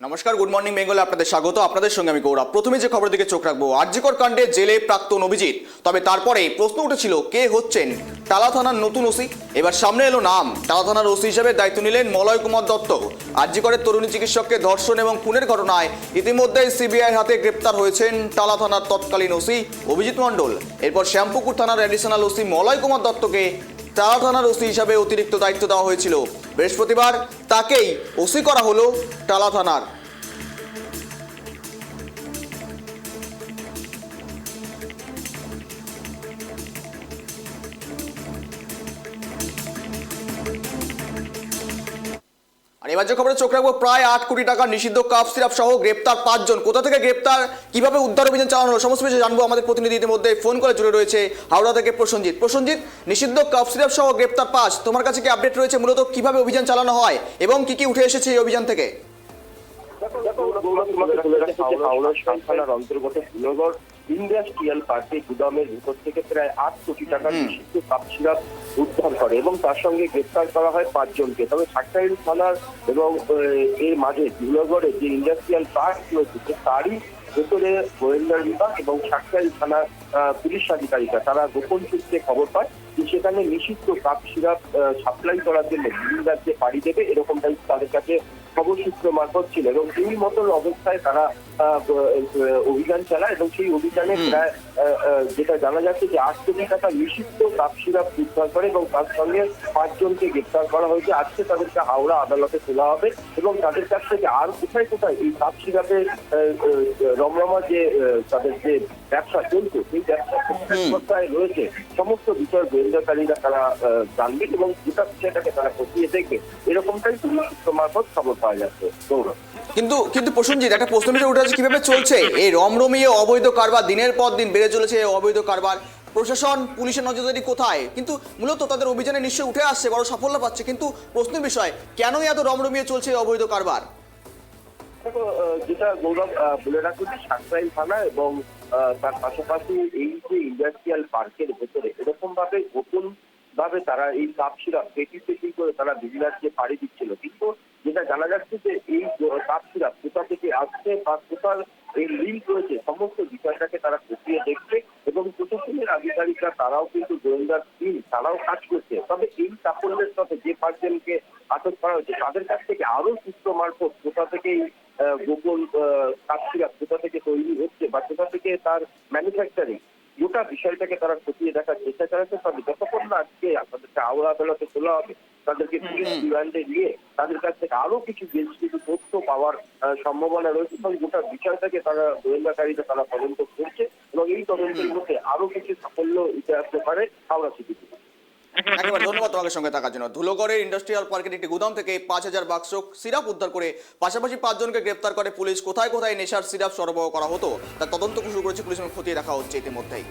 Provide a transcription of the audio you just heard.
নমস্কার, good morning বেঙ্গলে আপনাদের স্বাগত। আপনাদের সঙ্গে আমি গৌরব। প্রথমে যে খবরের দিকে চোখ রাখবো, আরজিকর কাণ্ডে জেলে প্রাক্তন অভিজিৎ। তবে তারপরে প্রশ্ন উঠেছিল কে হচ্ছেন টালা থানার নতুন ওসি। এবার সামনে এলো নাম। টালা থানার ওসি হিসেবে দায়িত্ব নিলেন মলয় কুমার দত্ত। আরজিকরের তরুণী চিকিৎসককে ধর্ষণ এবং খুনের ঘটনায় ইতিমধ্যেই সিবিআইয়ের হাতে গ্রেপ্তার হয়েছেন টালা থানার তৎকালীন ওসি অভিজিৎ মণ্ডল। এরপর শ্যামপুকুর থানার অ্যাডিশনাল ওসি মলয় কুমার দত্তকে টালা থানার ওসি হিসাবে অতিরিক্ত দায়িত্ব দেওয়া হয়েছিল। বৃহস্পতিবার তাকেই ওসি করা হলো টালা থানার। আর এবার যে খবরে চোখ রাখবো, প্রায় 8 কোটি টাকার নিষিদ্ধ কাপ সিরাপ সহ গ্রেপ্তার 5 জন। কোথা থেকে গ্রেপ্তার, কিভাবে উদ্ধার অভিযান চালানো হলো, সমস্ত কিছু জানবো। আমাদের প্রতিনিধি ইতিমধ্যে ফোন করে জুড়ে রয়েছে হাওড়া থেকে প্রসেনজিৎ। প্রসেনজিৎ, নিষিদ্ধ কাপ সিরাপ সহ গ্রেপ্তার 5, তোমার কাছে কি আপডেট রয়েছে? মূলত কিভাবে অভিযান চালানো হয় এবং কি কি উঠে এসেছে এই অভিযান থেকে? হাওড়া থানার অন্তর্গত ফুলগড় ইন্ডাস্ট্রিয়াল পার্কে গুদামের ভিতর থেকে প্রায় 8 কোটি টাকার নিষিদ্ধ কাপ সিরাপ উদ্ধার করে এবং তার সঙ্গে গ্রেপ্তার করা হয় 5 জনকে। তবে সাকরাইল থানার এবং এর মাঝে ফুলগড়ে যে ইন্ডাস্ট্রিয়াল পার্ক রয়েছে তারই ভেতরে গোয়েন্দা বিভাগ এবং সাকরাইল থানার পুলিশ আধিকারিকরা তারা গোপন সূত্রে খবর পায় যে সেখানে নিষিদ্ধ কাপ সিরাপ সাপ্লাই করার জন্য বিভিন্ন রাজ্যে পাড়ি দেবে, এরকমটাই তাদের কাছে খবর সূত্র মারফত ছিল এবং এই মতো অবস্থায় তারা অভিযান চালায় এবং সেই অভিযানে প্রায় যেটা জানা যাচ্ছে যে 8 কোটি টাকা নিষিদ্ধ কাপ সিরাপ উদ্ধার করে এবং তার সঙ্গে 5 জনকে গ্রেপ্তার করা হয়েছে। আজকে তাদেরকে হাওড়া আদালতে তোলা হবে এবং তাদের কাছ থেকে আর কোথায় কোথায় এই কাপ সিরাপের রমরমা যে তাদের যে ব্যবসা চলছে সেই ব্যবসায় রয়েছে সমস্ত বিষয় গোয়েন্দাকারীরা তারা জানবেন এবং গোটা বিষয়টাকে তারা খতিয়ে দেখবে, এরকমটাই পুলিশ সূত্র মারফত খবর পাওয়া যাচ্ছে। গৌরব, কিন্তু প্রসেনজিৎ, একটা প্রশ্ন উঠে আসছে, কিভাবে চলছে এই রমরমিয়ে অবৈধ কারবার? দিনের পর দিন বেড়ে চলেছে এই অবৈধ কারবার। প্রশাসন, পুলিশের নজরদারি কোথায়? কিন্তু মূলত তাদের অভিযানে নিশ্চয়ই উঠে আসছে, বড় সাফল্য পাচ্ছে, কিন্তু প্রশ্নের বিষয় কেনই এত রমরমিয়ে চলছে এই অবৈধ কারবার? যেটা গৌরব বলে রাখুন, সাকরাইল থানা এবং তার পাশাপাশি এই যে ইন্ডাস্ট্রিয়াল পার্কের ভেতরে এরকম ভাবে গোপন ভাবে তারা এই কাপ সিরাপ পেটি করে তারা বিভিন্ন রাজ্যে পাড়ি দিচ্ছিল। কিন্তু যেটা জানা যাচ্ছে যে এই কাপ সিরাপ কোথা থেকে আসছে বা কোথার এই লিঙ্ক রয়েছে সমস্ত বিষয়টাকে তারা খতিয়ে দেখছে এবং প্রশাসনের আধিকারিকরা তারাও কিন্তু গোয়েন্দার টিম তারাও কাজ করছে। তবে এই সাফল্যের সাথে যে 5 জনকে আটক করা হয়েছে তাদের কাছ থেকে আরো সূত্র মারফত কোথা থেকে গোপন কাপ সিরাপ কোথা থেকে তৈরি হচ্ছে বা কোথা থেকে তার ম্যানুফ্যাকচারিং গোটা বিষয়টাকে তারা খতিয়ে দেখার চেষ্টা চালাচ্ছে। তবে যতক্ষণ না আজকে তাদেরকে হাওড়া আদালতে তোলা হবে, তাদেরকে পুলিশ রিমান্ডে নিয়ে তাদের কাছ থেকে আরো কিছু বেশ কিছু তথ্য পাওয়ার সম্ভাবনা রয়েছে এবং গোটা বিষয়টাকে তারা গোয়েন্দাকারীরা তারা তদন্ত করছে এবং এই তদন্তের মধ্যে আরো কিছু সাফল্য উঠে আসতে পারে হাওড়া সিটি। একেবারে ধন্যবাদ তোমাকে সঙ্গে থাকার জন্য। ধুলোগড়ের ইন্ডাস্ট্রিয়াল পার্কের একটি গুদাম থেকে 5000 বাক্স সিরাপ উদ্ধার করে পাশাপাশি 5 জনকে গ্রেপ্তার করে পুলিশ। কোথায় কোথায় নেশার সিরাপ সরবরাহ করা হতো তার তদন্ত শুরু করেছে পুলিশ এবং খতিয়ে দেখা হচ্ছে ইতিমধ্যেই।